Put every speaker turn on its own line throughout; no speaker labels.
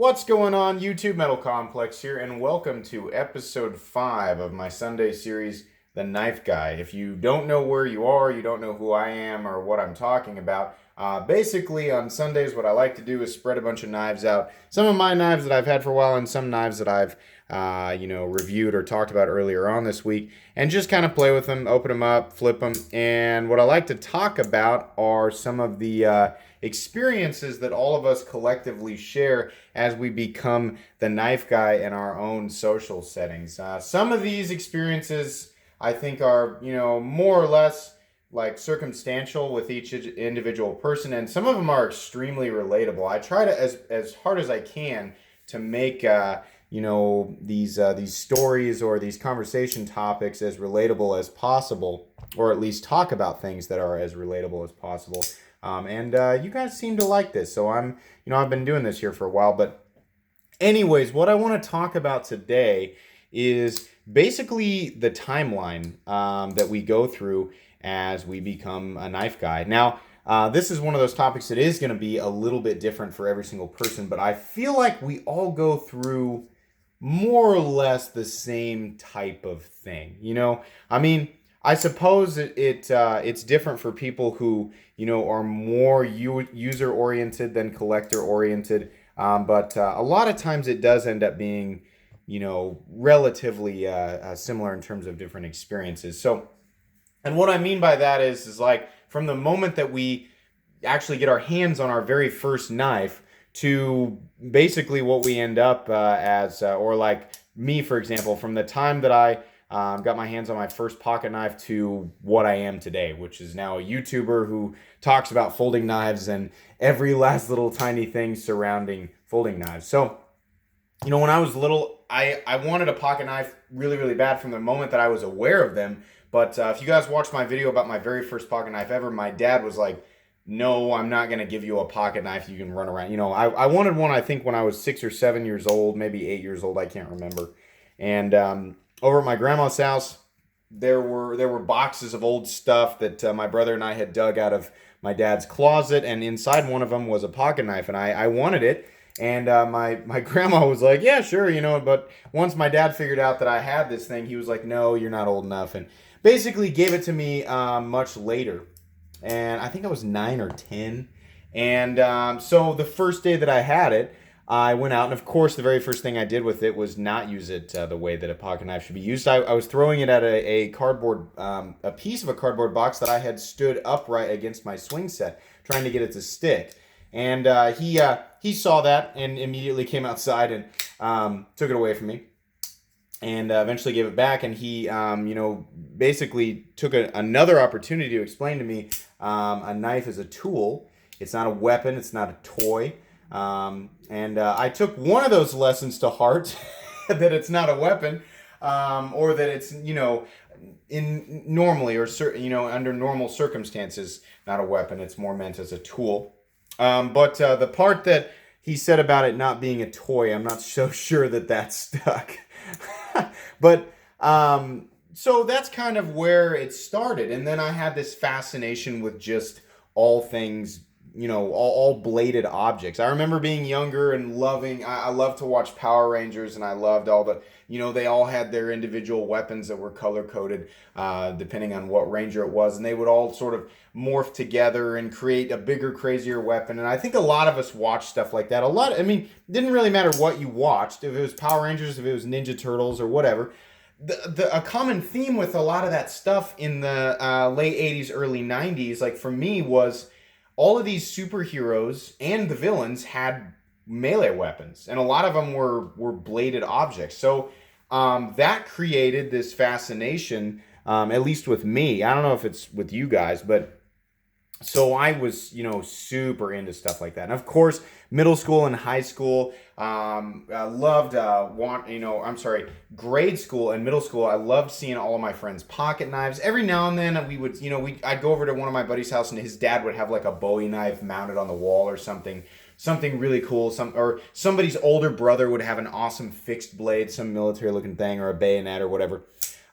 What's going on, YouTube? Metal Complex here, and welcome to episode 5 of my Sunday series, The Knife Guy. If you don't know where you are, you don't know who I am or what I'm talking about, basically on Sundays what I like to do is spread a bunch of knives out. Some of my knives that I've had for a while and some knives that I've reviewed or talked about earlier on this week, and just kind of play with them, open them up, flip them. And what I like to talk about are some of the experiences that all of us collectively share as we become the knife guy in our own social settings. Some of these experiences I think are, more or less like circumstantial with each individual person, and some of them are extremely relatable. I try to, as hard as I can, to make these stories or these conversation topics as relatable as possible, or at least talk about things that are as relatable as possible. And you guys seem to like this, so I've been doing this here for a while. But anyways, what I want to talk about today is basically the timeline that we go through as we become a knife guy. Now, this is one of those topics that is going to be a little bit different for every single person, but I feel like we all go through more or less the same type of thing. I suppose it's different for people who are more user oriented than collector oriented, but a lot of times it does end up being relatively similar in terms of different experiences. So, and what I mean by that is like from the moment that we actually get our hands on our very first knife to basically what we end up or like me, for example, from the time that I got my hands on my first pocket knife to what I am today, which is now a YouTuber who talks about folding knives and every last little tiny thing surrounding folding knives. So, when I was little, I wanted a pocket knife really, really bad from the moment that I was aware of them. But if you guys watched my video about my very first pocket knife ever, my dad was like, no, I'm not going to give you a pocket knife you can run around. I wanted one, I think, when I was 6 or 7 years old, maybe 8 years old, I can't remember. And over at my grandma's house, there were boxes of old stuff that my brother and I had dug out of my dad's closet, and inside one of them was a pocket knife, and I wanted it. And my grandma was like, yeah, sure, but once my dad figured out that I had this thing, he was like, no, you're not old enough, and basically gave it to me much later. And I think I was 9 or 10. And so the first day that I had it, I went out, and of course, the very first thing I did with it was not use it the way that a pocket knife should be used. I was throwing it at a piece of a cardboard box that I had stood upright against my swing set, trying to get it to stick. And he saw that and immediately came outside and took it away from me, and eventually gave it back. And he, basically took another opportunity to explain to me a knife is a tool. It's not a weapon. It's not a toy. And I took one of those lessons to heart, that it's not a weapon, or that it's, in normally or under normal circumstances, not a weapon. It's more meant as a tool. But the part that he said about it not being a toy, I'm not so sure that stuck. But so that's kind of where it started. And then I had this fascination with just all things, all bladed objects. I remember being younger and I loved to watch Power Rangers, and I loved all the, they all had their individual weapons that were color coded, depending on what Ranger it was. And they would all sort of morph together and create a bigger, crazier weapon. And I think a lot of us watched stuff like that. It didn't really matter what you watched, if it was Power Rangers, if it was Ninja Turtles or whatever. A common theme with a lot of that stuff in the late 80s, early 90s, like for me, was all of these superheroes and the villains had melee weapons, and a lot of them were bladed objects. So that created this fascination, at least with me. I don't know if it's with you guys, but so I was, super into stuff like that. And of course, middle school and high school, I loved, grade school and middle school, I loved seeing all of my friends' pocket knives. Every now and then we would, I'd go over to one of my buddy's house, and his dad would have like a Bowie knife mounted on the wall or something really cool. Or somebody's older brother would have an awesome fixed blade, some military looking thing, or a bayonet or whatever.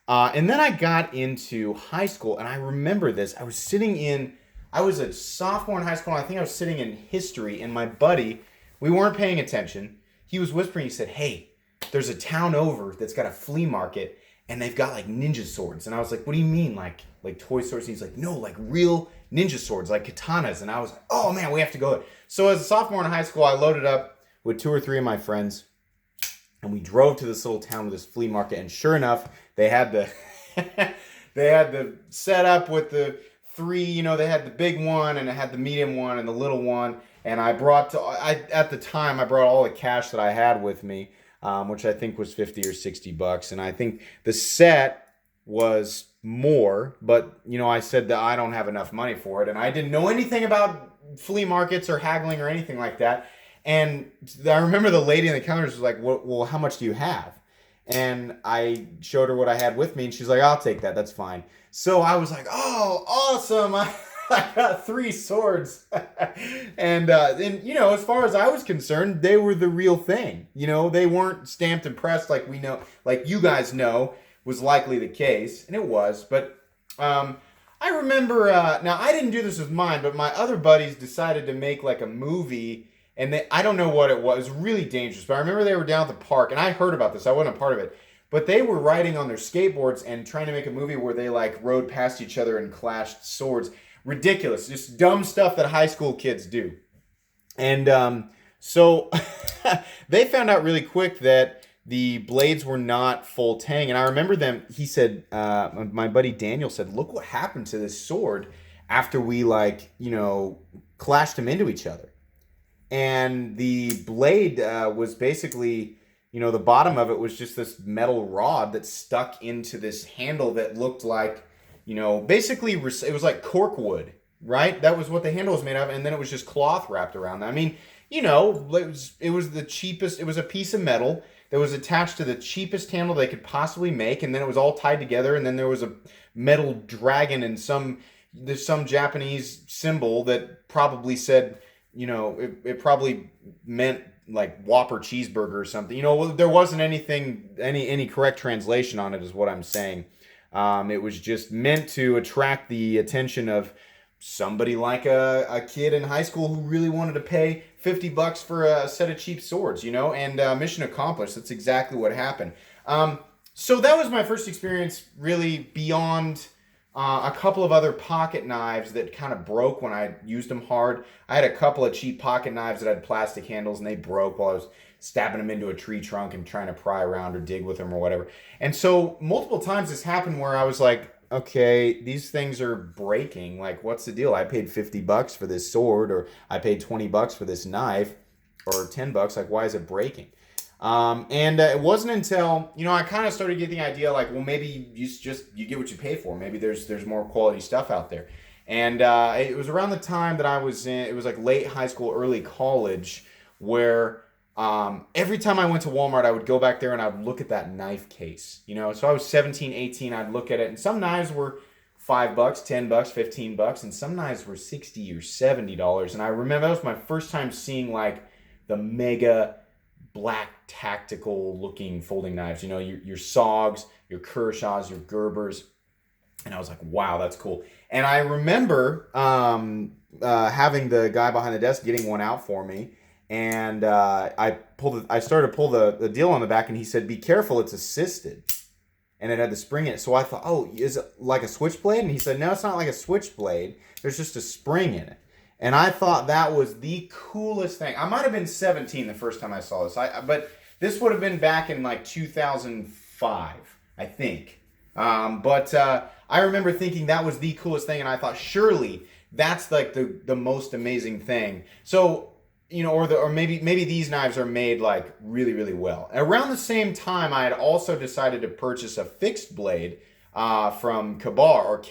And then I got into high school, and I remember this. I was a sophomore in high school, and I think I was sitting in history, and my buddy, we weren't paying attention. he was whispering. He said, "Hey, there's a town over that's got a flea market, and they've got like ninja swords." And I was like, "What do you mean, like toy swords?" And he's like, "No, like real ninja swords, like katanas." And I was like, "Oh man, we have to go." So as a sophomore in high school, I loaded up with 2 or 3 of my friends, and we drove to this little town with this flea market. And sure enough, they had the they had the setup with the 3. You know, they had the big one, and it had the medium one, and the little one. And at the time I brought all the cash that I had with me, which I think was $50 or $60, and I think the set was more, but you know, I said that I don't have enough money for it, and I didn't know anything about flea markets or haggling or anything like that. And I remember the lady in the counter was like, "Well, how much do you have?" And I showed her what I had with me, and she's like, "I'll take that. That's fine." So I was like, "Oh, awesome! I got 3 swords." And you know, as far as I was concerned, they were the real thing. You know, they weren't stamped and pressed like we know, like you guys know was likely the case, and it was. But I remember now I didn't do this with mine, but my other buddies decided to make like a movie. And I don't know what it was. It was really dangerous. But I remember they were down at the park, and I heard about this. I wasn't a part of it. But they were riding on their skateboards and trying to make a movie where they like rode past each other and clashed swords. Ridiculous. Just dumb stuff that high school kids do. And so they found out really quick that the blades were not full tang. And I remember he said, my buddy Daniel said, "Look what happened to this sword after we like, you know, clashed them into each other." And the blade was basically, you know, the bottom of it was just this metal rod that stuck into this handle that looked like, you know, basically it was like cork wood, right? That was what the handle was made of, and then it was just cloth wrapped around that. I mean, you know, it was the cheapest. It was a piece of metal that was attached to the cheapest handle they could possibly make, and then it was all tied together, and then there was a metal dragon and there's some Japanese symbol that probably said, you know, it probably meant like Whopper cheeseburger or something. You know, there wasn't any correct translation on it, is what I'm saying. It was just meant to attract the attention of somebody like a kid in high school who really wanted to pay $50 for a set of cheap swords, you know, and mission accomplished. That's exactly what happened. So that was my first experience, really, beyond a couple of other pocket knives that kind of broke when I used them hard. I had a couple of cheap pocket knives that had plastic handles, and they broke while I was stabbing them into a tree trunk and trying to pry around or dig with them or whatever. And so multiple times this happened where I was like, okay, these things are breaking. Like, what's the deal? I paid $50 for this sword, or I paid $20 for this knife, or $10. Like, why is it breaking? And it wasn't until, you know, I kind of started getting the idea, like, well, maybe you get what you pay for. Maybe there's more quality stuff out there. And it was around the time that I was it was like late high school, early college, where every time I went to Walmart, I would go back there and I would look at that knife case. You know, so I was 17, 18, I'd look at it, and some knives were $5, $10, $15, and some knives were $60 or $70. And I remember that was my first time seeing like the mega black tactical looking folding knives, you know, your SOGs, your Kershaws, your Gerbers. And I was like, wow, that's cool. And I remember having the guy behind the desk getting one out for me. And I started to pull the deal on the back, and he said, "Be careful, it's assisted." And it had the spring in it. So I thought, oh, is it like a switchblade? And he said, no, it's not like a switchblade. There's just a spring in it. And I thought that was the coolest thing. I might have been 17 the first time I saw this. But this would have been back in like 2005, I think. But I remember thinking that was the coolest thing. And I thought, surely that's like the most amazing thing. So, you know, or maybe these knives are made like really, really well. Around the same time, I had also decided to purchase a fixed blade from Ka-Bar,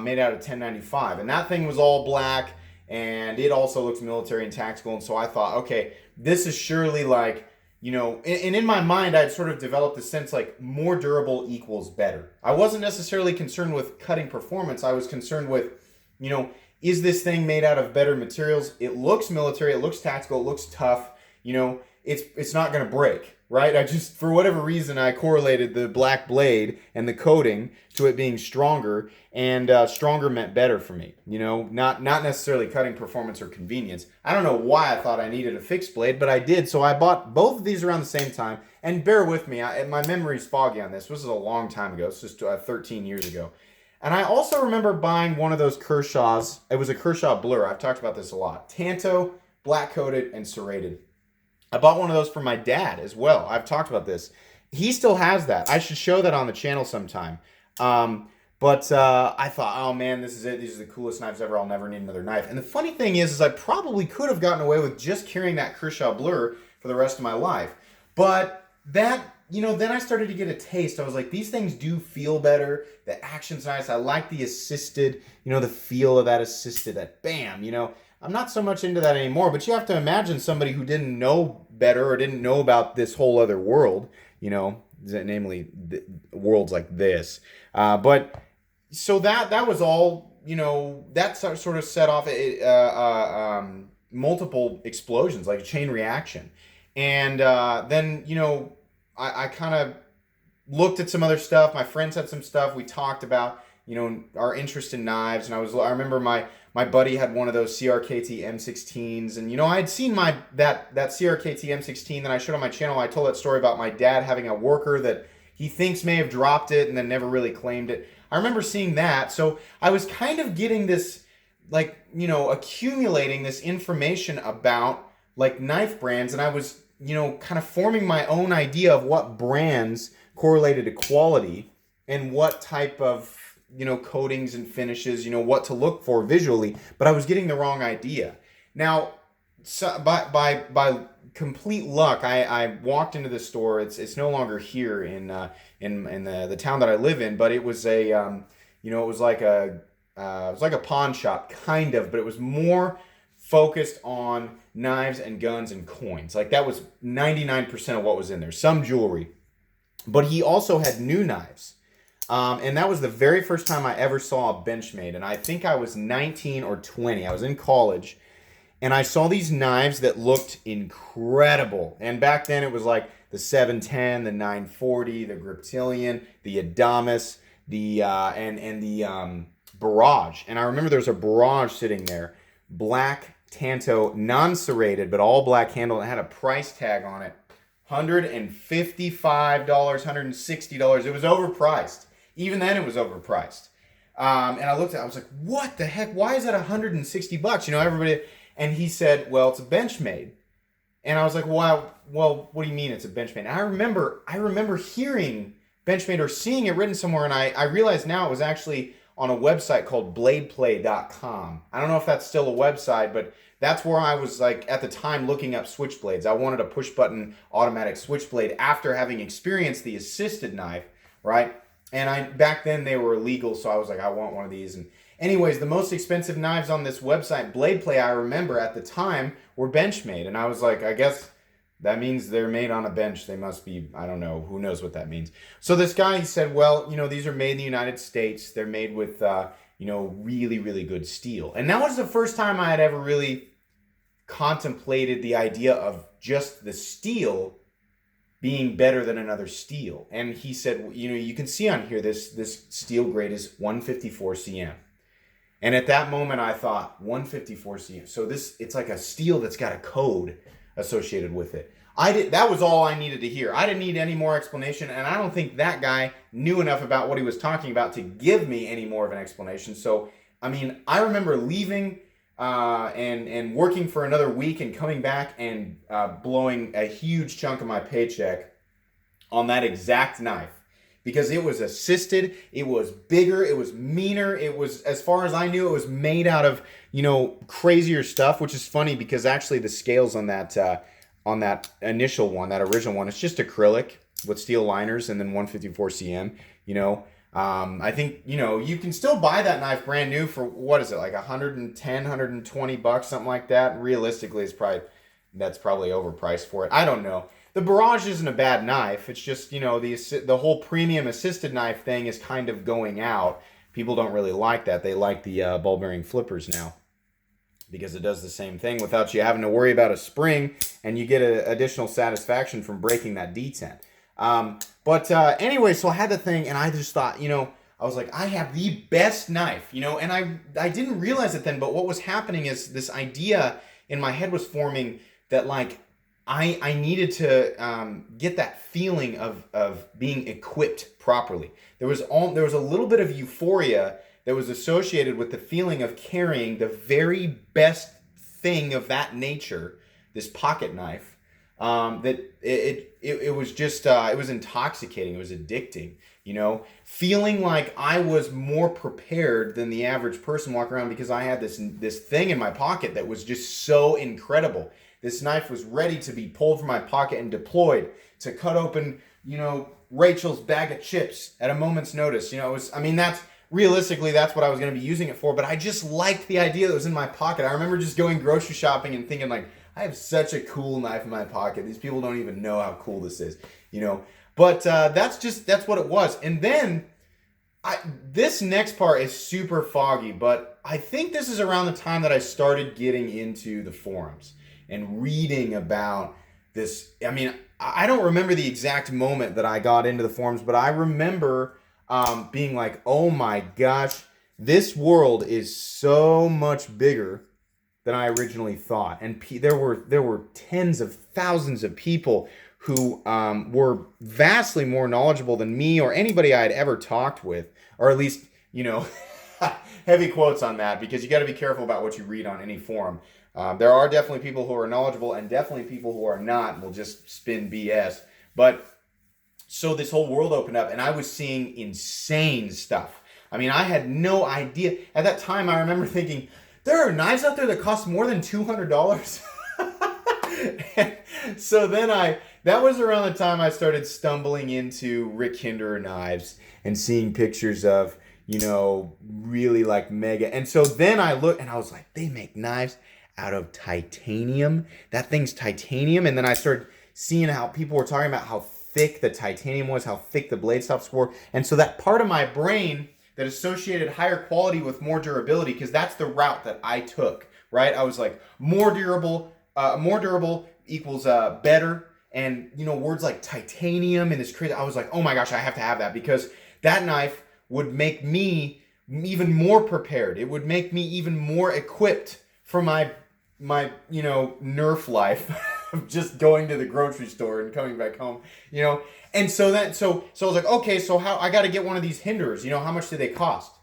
made out of 1095. And that thing was all black, and it also looks military and tactical. And so I thought, okay, this is surely like, you know, and in my mind, I'd sort of developed the sense like more durable equals better. I wasn't necessarily concerned with cutting performance. I was concerned with, you know, is this thing made out of better materials? It looks military, it looks tactical, it looks tough. You know, it's not going to break. right? I just, for whatever reason, I correlated the black blade and the coating to it being stronger, and stronger meant better for me. You know, not necessarily cutting performance or convenience. I don't know why I thought I needed a fixed blade, but I did. So I bought both of these around the same time. And bear with me, my memory's foggy on this. This was a long time ago. It's just 13 years ago. And I also remember buying one of those Kershaw's. It was a Kershaw Blur. I've talked about this a lot. Tanto, black coated, and serrated. I bought one of those for my dad as well. I've talked about this. He still has that. I should show that on the channel sometime. But I thought, oh man, this is it. These are the coolest knives ever. I'll never need another knife. And the funny thing is I probably could have gotten away with just carrying that Kershaw Blur for the rest of my life. But that, you know, then I started to get a taste. I was like, these things do feel better. The action's nice. I like the assisted, you know, the feel of that assisted, that bam, you know. I'm not so much into that anymore, but you have to imagine somebody who didn't know better or didn't know about this whole other world, you know, namely worlds like this. But so that was all, you know, that sort of set off multiple explosions, like a chain reaction. And then, you know, I kind of looked at some other stuff. My friends had some stuff. We talked about, you know, our interest in knives. And I remember my buddy had one of those CRKT M16s. And, you know, I had seen that CRKT M16 that I showed on my channel. I told that story about my dad having a worker that he thinks may have dropped it and then never really claimed it. I remember seeing that. So I was kind of getting this, like, you know, accumulating this information about, like, knife brands. And I was, you know, kind of forming my own idea of what brands correlated to quality and what type of, you know, coatings and finishes, you know, what to look for visually, but I was getting the wrong idea. Now, so by complete luck, I walked into the store. It's no longer here in the town that I live in, but it was a you know, it was like a pawn shop kind of, but it was more focused on knives and guns and coins. Like that was 99% of what was in there. Some jewelry, but he also had new knives. And that was the very first time I ever saw a Benchmade. And I think I was 19 or 20. I was in college. And I saw these knives that looked incredible. And back then it was like the 710, the 940, the Griptilian, the Adamas, the Barrage. And I remember there was a Barrage sitting there. Black Tanto, non-serrated, but all black handle. And it had a price tag on it. $155, $160. It was overpriced. Even then, it was overpriced. And I looked at it, I was like, what the heck? Why is that $160? You know, everybody. And he said, well, it's a Benchmade. And I was like, well, what do you mean it's a Benchmade? And I remember hearing Benchmade or seeing it written somewhere. And I realized now it was actually on a website called bladeplay.com. I don't know if that's still a website, but that's where I was, like, at the time looking up switchblades. I wanted a push-button automatic switchblade after having experienced the assisted knife, right? And back then they were illegal, so I was like, I want one of these. And anyways, the most expensive knives on this website, Bladeplay, I remember at the time were Benchmade. And I was like, I guess that means they're made on a bench. They must be, I don't know, who knows what that means. So this guy, he said, well, you know, these are made in the United States. They're made with, you know, really, really good steel. And that was the first time I had ever really contemplated the idea of just the steel being better than another steel. And he said, you know, you can see on here, this steel grade is 154 cm. And at that moment I thought, 154 cm. So it's like a steel that's got a code associated with it. That was all I needed to hear. I didn't need any more explanation, and I don't think that guy knew enough about what he was talking about to give me any more of an explanation. So, I mean, I remember leaving and working for another week and coming back and blowing a huge chunk of my paycheck on that exact knife. Because it was assisted, it was bigger, it was meaner, it was, as far as I knew, it was made out of, you know, crazier stuff, which is funny because actually the scales on that initial one, that original one, it's just acrylic with steel liners and then 154 cm, you know. I think, you know, you can still buy that knife brand new for, what is it, like 110, 120 bucks, something like that. Realistically, that's probably overpriced for it. I don't know. The Barrage isn't a bad knife. It's just, you know, the whole premium assisted knife thing is kind of going out. People don't really like that. They like the ball bearing flippers now. because it does the same thing without you having to worry about a spring, and you get additional satisfaction from breaking that detent. But anyway, so I had the thing, and I just thought, I was like, I have the best knife, and I didn't realize it then, but what was happening is this idea in my head was forming that, like, I needed to get that feeling of being equipped properly. There was a little bit of euphoria that was associated with the feeling of carrying the very best thing of that nature, this pocket knife. That it was just it was intoxicating. It was addicting. Feeling like I was more prepared than the average person walking around because I had this thing in my pocket that was just so incredible. This knife was ready to be pulled from my pocket and deployed to cut open, Rachel's bag of chips at a moment's notice. That's realistically, that's what I was going to be using it for, but I just liked the idea that was in my pocket. I remember just going grocery shopping and thinking, like, I have such a cool knife in my pocket. These people don't even know how cool this is, But that's what it was. And then this next part is super foggy, but I think this is around the time that I started getting into the forums and reading about this. I don't remember the exact moment that I got into the forums, but I remember being like, oh my gosh, this world is so much bigger than I originally thought. And there were tens of thousands of people who were vastly more knowledgeable than me or anybody I had ever talked with, or at least, heavy quotes on that, because you got to be careful about what you read on any forum. There are definitely people who are knowledgeable and definitely people who are not and will just spin BS. But so this whole world opened up and I was seeing insane stuff. I had no idea. At that time, I remember thinking, there are knives out there that cost more than $200. So then that was around the time I started stumbling into Rick Hinderer knives and seeing pictures of, really like mega. And so then I looked and I was like, they make knives out of titanium. That thing's titanium. And then I started seeing how people were talking about how thick the titanium was, how thick the blade stops were. And so that part of my brain that associated higher quality with more durability, because that's the route that I took, right? I was like, more durable equals better. And, words like titanium and this crazy, I was like, oh my gosh, I have to have that, because that knife would make me even more prepared. It would make me even more equipped for my Nerf life of just going to the grocery store and coming back home, And so I was like, okay, so how I got to get one of these Hinderers, how much do they cost?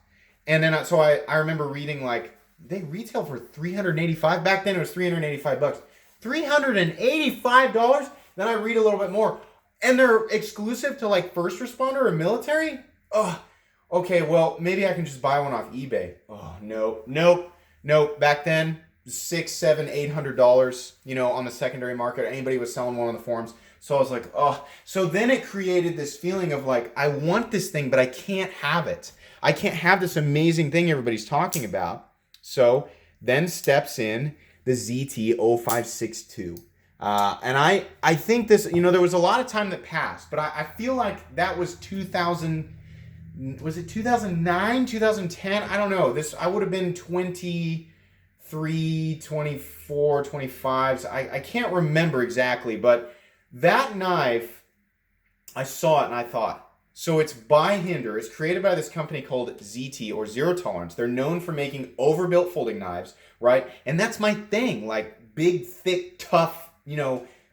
And then I remember reading, like, they retail for $385. Back then it was $385. $385? Then I read a little bit more. And they're exclusive to, like, first responder or military? Oh, okay, well, maybe I can just buy one off eBay. Oh, nope. Back then, $600, $700, $800, on the secondary market. Anybody was selling one on the forums. So I was like, oh. So then it created this feeling of, like, I want this thing, but I can't have it. I can't have this amazing thing everybody's talking about. So then steps in the ZT-0562. And I think this, there was a lot of time that passed, but I feel like that was 2000, was it 2009, 2010? I don't know. I would have been 23, 24, 25. So I can't remember exactly, but that knife, I saw it and I thought, so it's by Hinderer. It's created by this company called ZT, or Zero Tolerance. They're known for making overbuilt folding knives, right? And that's my thing, like big, thick, tough,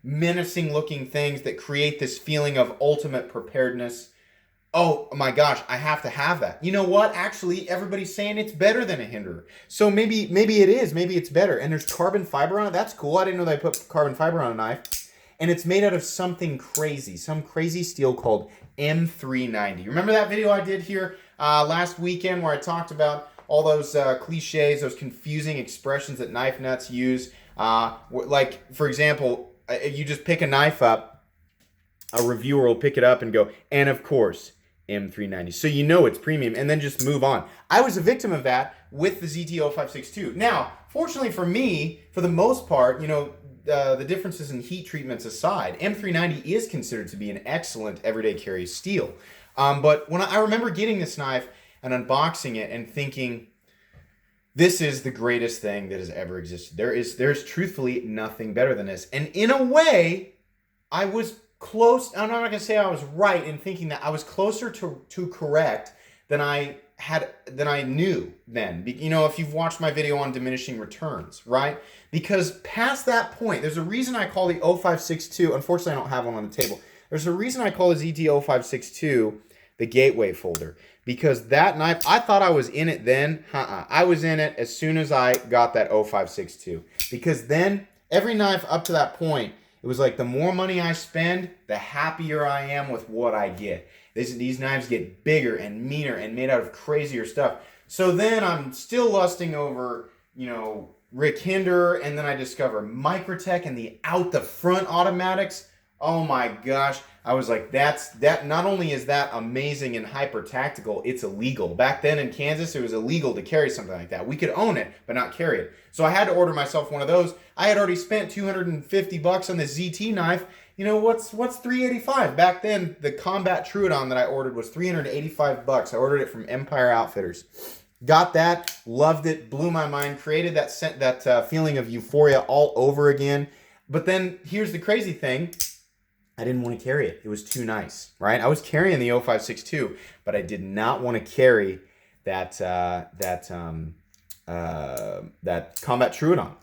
menacing looking things that create this feeling of ultimate preparedness. Oh my gosh, I have to have that. You know what? Actually, everybody's saying it's better than a Hinderer. So maybe it is. Maybe it's better. And there's carbon fiber on it. That's cool. I didn't know they put carbon fiber on a knife. And it's made out of something crazy. Some crazy steel called M390. Remember that video I did here last weekend where I talked about all those cliches, those confusing expressions that knife nuts use? Like, for example, you just pick a knife up, a reviewer will pick it up and go, and of course, M390. So it's premium, and then just move on. I was a victim of that with the ZT-0562. Now, fortunately for me, for the most part, the differences in heat treatments aside, M390 is considered to be an excellent everyday carry steel. But when I remember getting this knife and unboxing it and thinking, This is the greatest thing that has ever existed. There's truthfully nothing better than this. And in a way, I was close. I'm not going to say I was right in thinking that. I was closer to correct than I knew then. You know, if you've watched my video on diminishing returns, right? Because past that point, there's a reason I call the 0562. Unfortunately, I don't have one on the table. There's a reason I call the ZT0562 the gateway folder, because that knife, I thought I was in it then. I was in it as soon as I got that 0562, because then every knife up to that point, it was like the more money I spend, the happier I am with what I get. These knives get bigger and meaner and made out of crazier stuff. So then I'm still lusting over, you know, Rick Hinder, and then I discover Microtech and the out the front automatics. Oh my gosh. I was like, that not only is that amazing and hyper tactical, it's illegal. Back then in Kansas, it was illegal to carry something like that. We could own it, but not carry it. So I had to order myself one of those. I had already spent $250 on the ZT knife. You know, what's $385? Back then, the Combat Troodon that I ordered was $385. I ordered it from Empire Outfitters. Got that, loved it, blew my mind, created that feeling of euphoria all over again. But then here's the crazy thing. I didn't want to carry it. It was too nice, right? I was carrying the 0562, but I did not want to carry that Combat Troodon.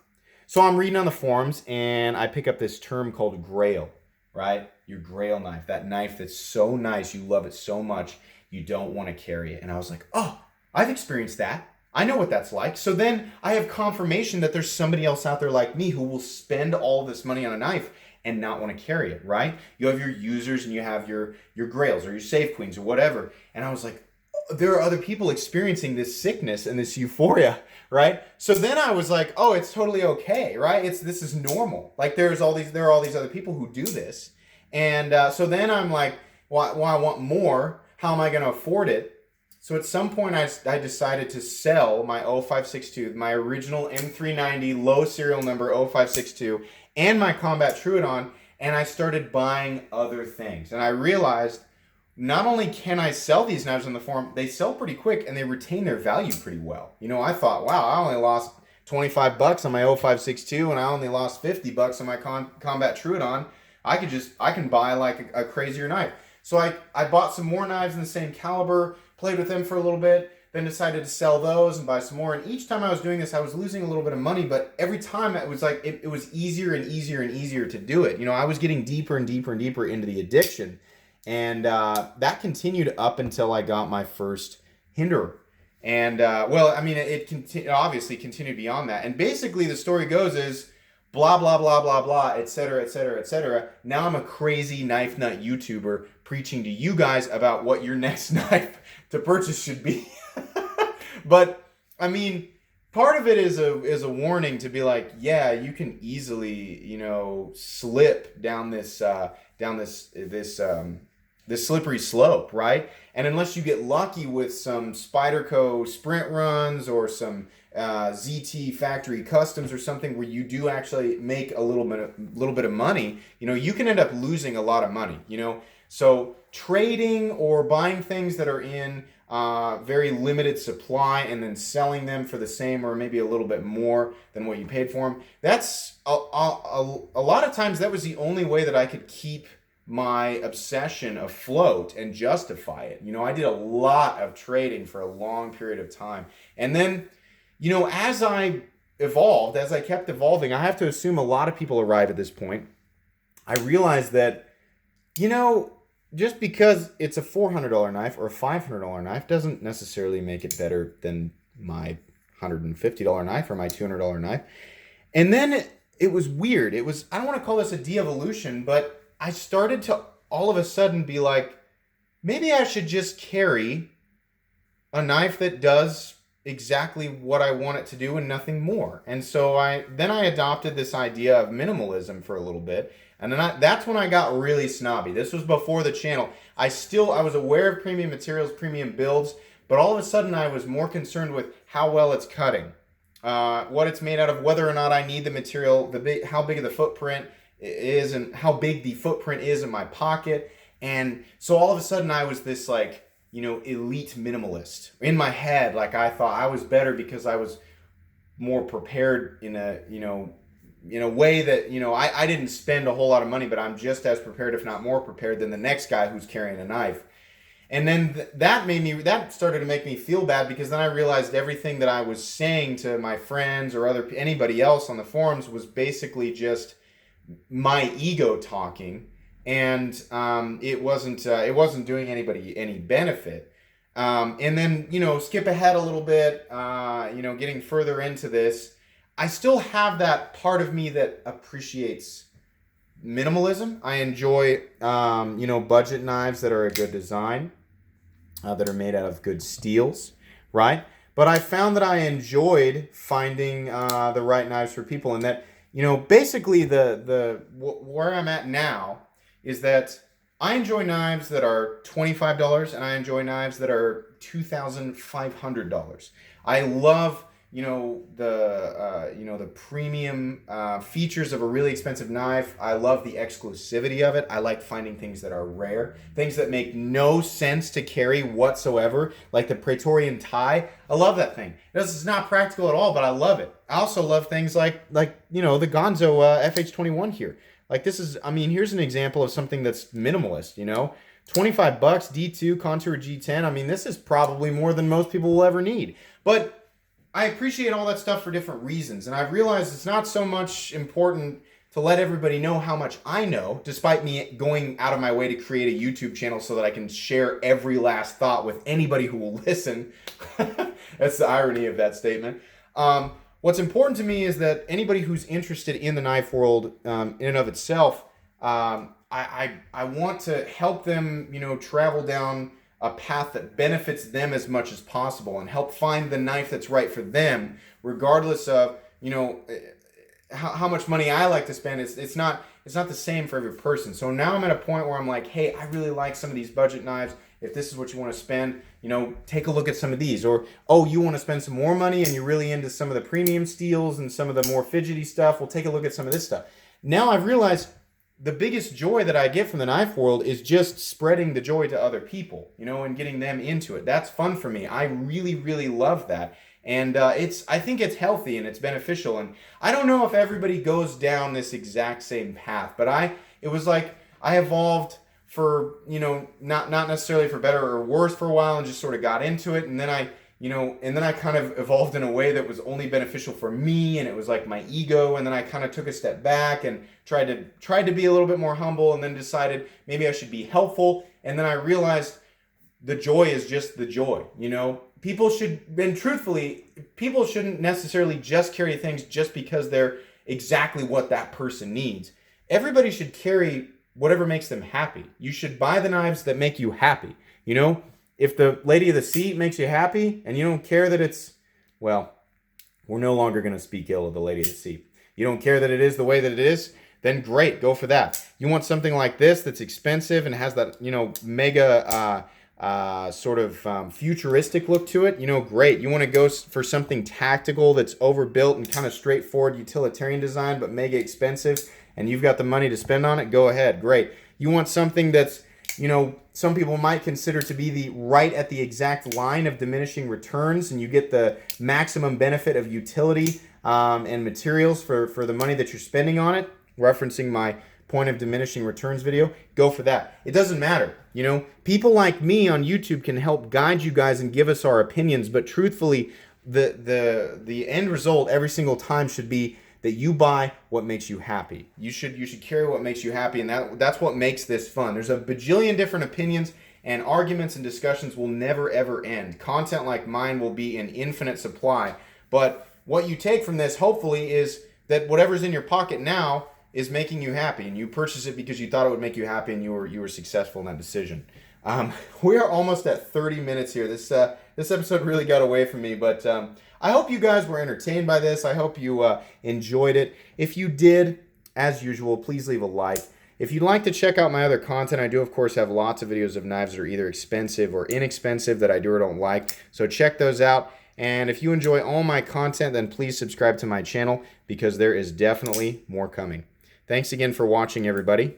So I'm reading on the forums, and I pick up this term called grail, right? Your grail knife, that knife that's so nice, you love it so much, you don't want to carry it. And I was like, oh, I've experienced that. I know what that's like. So then I have confirmation that there's somebody else out there like me who will spend all this money on a knife and not want to carry it, right? You have your users and you have your grails or your safe queens or whatever. And I was like, oh, there are other people experiencing this sickness and this euphoria, right? So then I was like, oh, it's totally okay, right? This is normal. Like there are all these other people who do this. And so then I'm like, well, I want more. How am I going to afford it? So at some point I decided to sell my 0562, my original M390 low serial number 0562, and my Combat Troodon, and I started buying other things. And I realized not only can I sell these knives on the forum, they sell pretty quick and they retain their value pretty well. You know, I thought, wow, I only lost $25 on my 0562 and I only lost $50 on my Combat Troodon. I can buy like a crazier knife. So I bought some more knives in the same caliber, played with them for a little bit, then decided to sell those and buy some more. And each time I was doing this, I was losing a little bit of money, but every time it was like, it was easier and easier and easier to do it. You know, I was getting deeper and deeper and deeper into the addiction. And that continued up until I got my first Hinderer. And, well, I mean, it obviously continued beyond that. And basically the story goes is, blah, blah, blah, blah, blah, et cetera, et cetera, et cetera. Now I'm a crazy knife nut YouTuber preaching to you guys about what your next knife to purchase should be. But, I mean, part of it is a warning to be like, yeah, you can easily, you know, slip down this slippery slope, right? And unless you get lucky with some Spyderco sprint runs or some ZT factory customs or something where you do actually make a little bit of money, you know, you can end up losing a lot of money, you know. So trading or buying things that are in very limited supply and then selling them for the same or maybe a little bit more than what you paid for them, that's a lot of times that was the only way that I could keep my obsession afloat and justify it. You know, I did a lot of trading for a long period of time. And then, you know, as I kept evolving, I have to assume a lot of people arrive at this point. I realized that, you know, just because it's a $400 knife or a $500 knife doesn't necessarily make it better than my $150 knife or my $200 knife. And then it was weird. I don't want to call this a de-evolution, but I started to all of a sudden be like, maybe I should just carry a knife that does exactly what I want it to do and nothing more. And so I adopted this idea of minimalism for a little bit. And then that's when I got really snobby. This was before the channel. I was aware of premium materials, premium builds, but all of a sudden I was more concerned with how well it's cutting, what it's made out of, whether or not I need the material, how big of the footprint is and how big the footprint is in my pocket. And so all of a sudden I was this like, you know, elite minimalist in my head. Like I thought I was better because I was more prepared in a, in a way that, I didn't spend a whole lot of money, but I'm just as prepared, if not more prepared, than the next guy who's carrying a knife. And then that started to make me feel bad, because then I realized everything that I was saying to my friends or anybody else on the forums was basically just my ego talking, and it wasn't doing anybody any benefit. And then, skip ahead a little bit, getting further into this, I still have that part of me that appreciates minimalism. I enjoy, budget knives that are a good design, that are made out of good steels, right? But I found that I enjoyed finding the right knives for people, and that, basically where I'm at now is that I enjoy knives that are $25, and I enjoy knives that are $2,500. I love, the premium features of a really expensive knife. I love the exclusivity of it. I like finding things that are rare, things that make no sense to carry whatsoever, like the Praetorian tie. I love that thing. This is not practical at all, but I love it. I also love things like the Gonzo FH21 here. Like, this is, here's an example of something that's minimalist, $25, D2 Contour G10. This is probably more than most people will ever need. But I appreciate all that stuff for different reasons. And I've realized it's not so much important to let everybody know how much I know, despite me going out of my way to create a YouTube channel so that I can share every last thought with anybody who will listen. That's the irony of that statement. What's important to me is that anybody who's interested in the knife world in and of itself, I want to help them, travel down a path that benefits them as much as possible, and help find the knife that's right for them, regardless of, how much money I like to spend. It's not the same for every person. So now I'm at a point where I'm like, hey, I really like some of these budget knives. If this is what you want to spend, take a look at some of these. Or, oh, you want to spend some more money and you're really into some of the premium steels and some of the more fidgety stuff, well, take a look at some of this stuff. Now I've realized the biggest joy that I get from the knife world is just spreading the joy to other people, and getting them into it. That's fun for me. I really, really love that. And I think it's healthy and it's beneficial. And I don't know if everybody goes down this exact same path, but it was like I evolved for, not necessarily for better or worse for a while, and just sort of got into it. And then I kind of evolved in a way that was only beneficial for me, and it was like my ego. And then I kind of took a step back and tried to be a little bit more humble, and then decided maybe I should be helpful. And then I realized the joy is just the joy, People shouldn't necessarily just carry things just because they're exactly what that person needs. Everybody should carry whatever makes them happy. You should buy the knives that make you happy. If the lady of the seat makes you happy and you don't care that it's, well, we're no longer going to speak ill of the lady of the seat. You don't care that it is the way that it is, then great, go for that. You want something like this that's expensive and has that, mega sort of futuristic look to it, great. You want to go for something tactical that's overbuilt and kind of straightforward utilitarian design but mega expensive, and you've got the money to spend on it, go ahead, great. You want something that's, some people might consider to be the right at the exact line of diminishing returns, and you get the maximum benefit of utility and materials for the money that you're spending on it, referencing my point of diminishing returns video, go for that. It doesn't matter. People like me on YouTube can help guide you guys and give us our opinions, but truthfully, the end result every single time should be that you buy what makes you happy. You should carry what makes you happy, and that's what makes this fun. There's a bajillion different opinions, and arguments and discussions will never ever end. Content like mine will be in infinite supply, but what you take from this, hopefully, is that whatever's in your pocket now is making you happy, and you purchase it because you thought it would make you happy, and you were successful in that decision. We are almost at 30 minutes here. This episode really got away from me, but I hope you guys were entertained by this. I hope you enjoyed it. If you did, as usual, please leave a like. If you'd like to check out my other content, I do, of course, have lots of videos of knives that are either expensive or inexpensive that I do or don't like, so check those out. And if you enjoy all my content, then please subscribe to my channel, because there is definitely more coming. Thanks again for watching, everybody,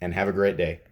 and have a great day.